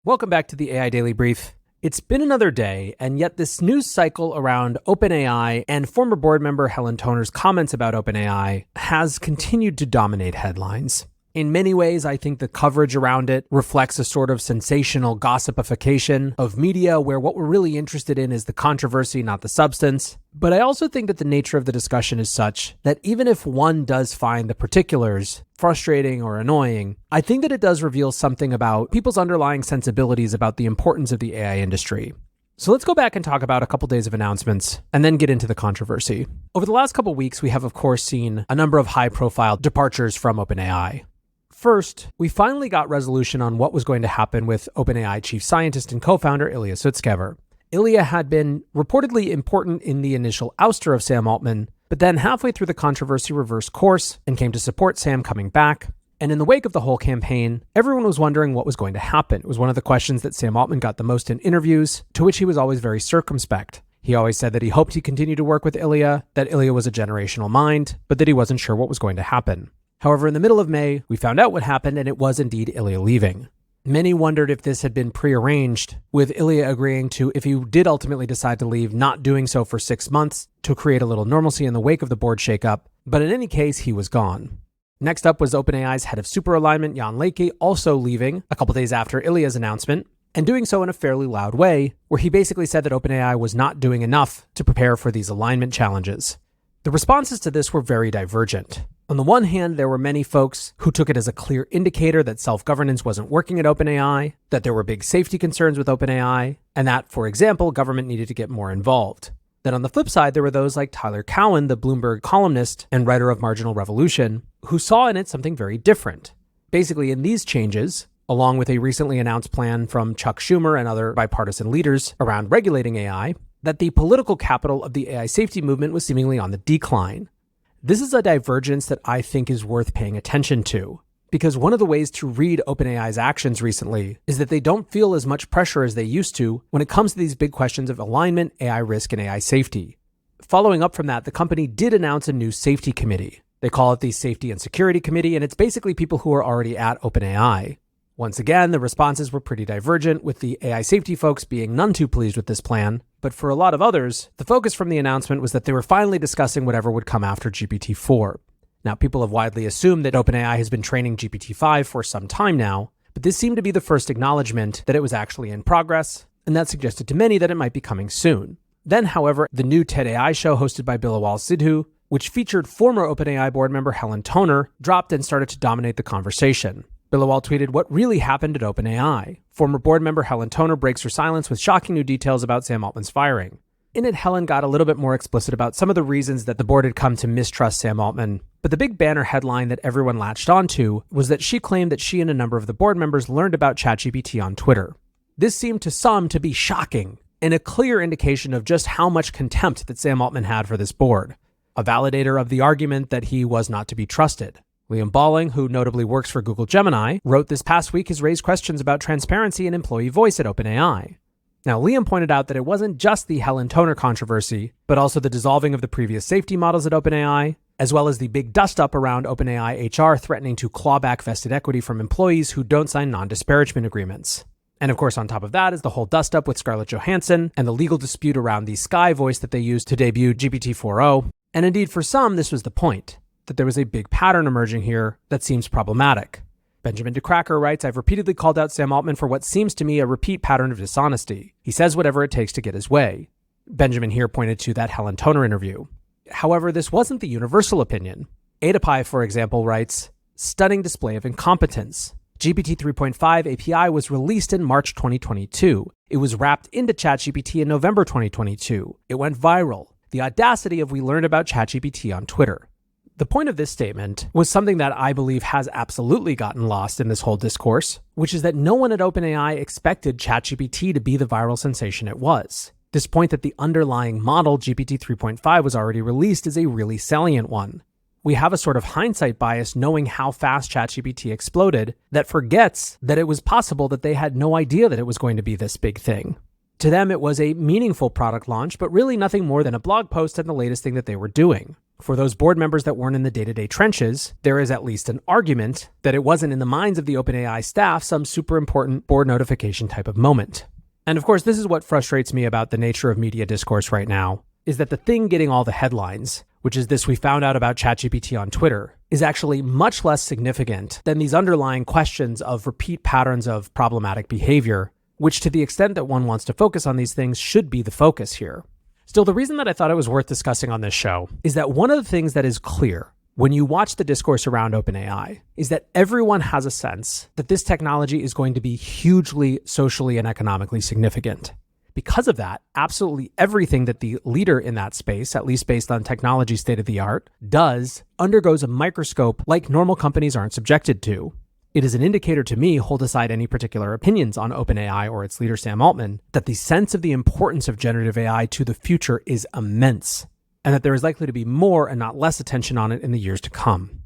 Welcome back to the AI Daily Brief. It's been another day, and yet this news cycle around OpenAI and former board member Helen Toner's comments about OpenAI has continued to dominate headlines. In many ways, I think the coverage around it reflects a sort of sensational gossipification of media where what we're really interested in is the controversy, not the substance. But I also think that the nature of the discussion is such that even if one does find the particulars frustrating or annoying, I think that it does reveal something about people's underlying sensibilities about the importance of the AI industry. So let's go back and talk about a couple days of announcements and then get into the controversy. Over the last couple weeks, we have, of course, seen a number of high-profile departures from OpenAI. First, we finally got resolution on what was going to happen with OpenAI chief scientist and co-founder Ilya Sutskever. Ilya had been reportedly important in the initial ouster of Sam Altman, but then halfway through the controversy reversed course and came to support Sam coming back. And in the wake of the whole campaign, everyone was wondering what was going to happen. It was one of the questions that Sam Altman got the most in interviews, to which he was always very circumspect. He always said that he hoped he'd continue to work with Ilya, that Ilya was a generational mind, but that he wasn't sure what was going to happen. However, in the middle of May, we found out what happened, and it was indeed Ilya leaving. Many wondered if this had been prearranged, with Ilya agreeing to, if he did ultimately decide to leave, not doing so for 6 months to create a little normalcy in the wake of the board shakeup. But in any case, he was gone. Next up was OpenAI's head of superalignment, Jan Leike, also leaving a couple days after Ilya's announcement, and doing so in a fairly loud way, where he basically said that OpenAI was not doing enough to prepare for these alignment challenges. The responses to this were very divergent. On the one hand, there were many folks who took it as a clear indicator that self-governance wasn't working at OpenAI, that there were big safety concerns with OpenAI, and that, for example, government needed to get more involved. Then on the flip side, there were those like Tyler Cowen, the Bloomberg columnist and writer of Marginal Revolution, who saw in it something very different. Basically, in these changes, along with a recently announced plan from Chuck Schumer and other bipartisan leaders around regulating AI, that the political capital of the AI safety movement was seemingly on the decline. This is a divergence that I think is worth paying attention to, because one of the ways to read OpenAI's actions recently is that they don't feel as much pressure as they used to when it comes to these big questions of alignment, AI risk, and AI safety. Following up from that, the company did announce a new safety committee. They call it the Safety and Security Committee, and it's basically people who are already at OpenAI. Once again, the responses were pretty divergent, with the AI safety folks being none too pleased with this plan. But for a lot of others, the focus from the announcement was that they were finally discussing whatever would come after GPT-4. Now, people have widely assumed that OpenAI has been training GPT-5 for some time now, but this seemed to be the first acknowledgement that it was actually in progress, and that suggested to many that it might be coming soon. Then, however, the new TED AI show hosted by Bilawal Sidhu, which featured former OpenAI board member Helen Toner, dropped and started to dominate the conversation. Bilawal tweeted, "What really happened at OpenAI? Former board member Helen Toner breaks her silence with shocking new details about Sam Altman's firing." In it, Helen got a little bit more explicit about some of the reasons that the board had come to mistrust Sam Altman. But the big banner headline that everyone latched onto was that she claimed that she and a number of the board members learned about ChatGPT on Twitter. This seemed to some to be shocking and a clear indication of just how much contempt that Sam Altman had for this board, a validator of the argument that he was not to be trusted. Liam Balling, who notably works for Google Gemini, wrote this past week has raised questions about transparency and employee voice at OpenAI. Now, Liam pointed out that it wasn't just the Helen Toner controversy, but also the dissolving of the previous safety models at OpenAI, as well as the big dust-up around OpenAI HR threatening to claw back vested equity from employees who don't sign non-disparagement agreements. And of course, on top of that is the whole dust-up with Scarlett Johansson and the legal dispute around the Sky voice that they used to debut GPT-4o. And indeed, for some, this was the point, that there was a big pattern emerging here that seems problematic. Benjamin DeCracker writes, "I've repeatedly called out Sam Altman for what seems to me a repeat pattern of dishonesty. He says whatever it takes to get his way." Benjamin here pointed to that Helen Toner interview. However, this wasn't the universal opinion. AdaPi, for example, writes, "Stunning display of incompetence. GPT 3.5 API was released in March 2022. It was wrapped into ChatGPT in November 2022. It went viral. The audacity of we learned about ChatGPT on Twitter." The point of this statement was something that I believe has absolutely gotten lost in this whole discourse, which is that no one at OpenAI expected ChatGPT to be the viral sensation it was. This point that the underlying model, GPT 3.5, was already released is a really salient one. We have a sort of hindsight bias knowing how fast ChatGPT exploded that forgets that it was possible that they had no idea that it was going to be this big thing. To them, it was a meaningful product launch, but really nothing more than a blog post and the latest thing that they were doing. For those board members that weren't in the day-to-day trenches, there is at least an argument that it wasn't in the minds of the OpenAI staff some super important board notification type of moment. And of course, this is what frustrates me about the nature of media discourse right now, is that the thing getting all the headlines, which is this we found out about ChatGPT on Twitter, is actually much less significant than these underlying questions of repeat patterns of problematic behavior, which to the extent that one wants to focus on these things should be the focus here. Still, the reason that I thought it was worth discussing on this show is that one of the things that is clear when you watch the discourse around OpenAI is that everyone has a sense that this technology is going to be hugely socially and economically significant. Because of that, absolutely everything that the leader in that space, at least based on technology state of the art, does undergoes a microscope like normal companies aren't subjected to. It is an indicator to me, hold aside any particular opinions on OpenAI or its leader Sam Altman, that the sense of the importance of generative AI to the future is immense, and that there is likely to be more and not less attention on it in the years to come.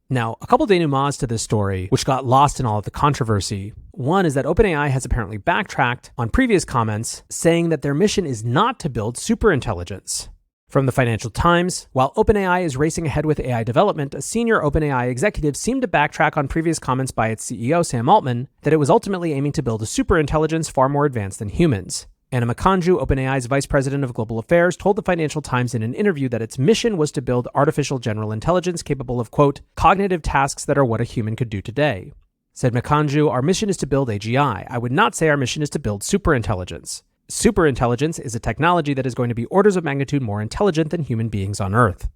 Now, a couple denouements to this story, which got lost in all of the controversy. One is that OpenAI has apparently backtracked on previous comments, saying that their mission is not to build superintelligence. From the Financial Times, while OpenAI is racing ahead with AI development, a senior OpenAI executive seemed to backtrack on previous comments by its CEO, Sam Altman, that it was ultimately aiming to build a superintelligence far more advanced than humans. Anna Makanju, OpenAI's vice president of global affairs, told the Financial Times in an interview that its mission was to build artificial general intelligence capable of, quote, cognitive tasks that are what a human could do today. Said Makanju, our mission is to build AGI. I would not say our mission is to build superintelligence. Superintelligence is a technology that is going to be orders of magnitude more intelligent than human beings on Earth.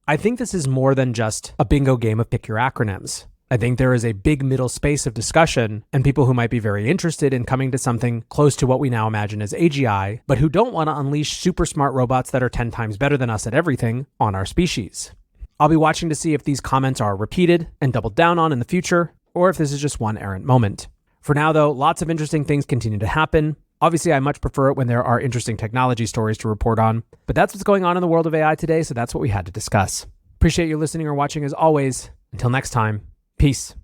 I think this is more than just a bingo game of pick your acronyms. I think there is a big middle space of discussion and people who might be very interested in coming to something close to what we now imagine as AGI, but who don't want to unleash super smart robots that are 10 times better than us at everything on our species. I'll be watching to see if these comments are repeated and doubled down on in the future, or if this is just one errant moment. For now, though, lots of interesting things continue to happen. Obviously, I much prefer it when there are interesting technology stories to report on, but that's what's going on in the world of AI today, so that's what we had to discuss. Appreciate you listening or watching as always. Until next time, peace.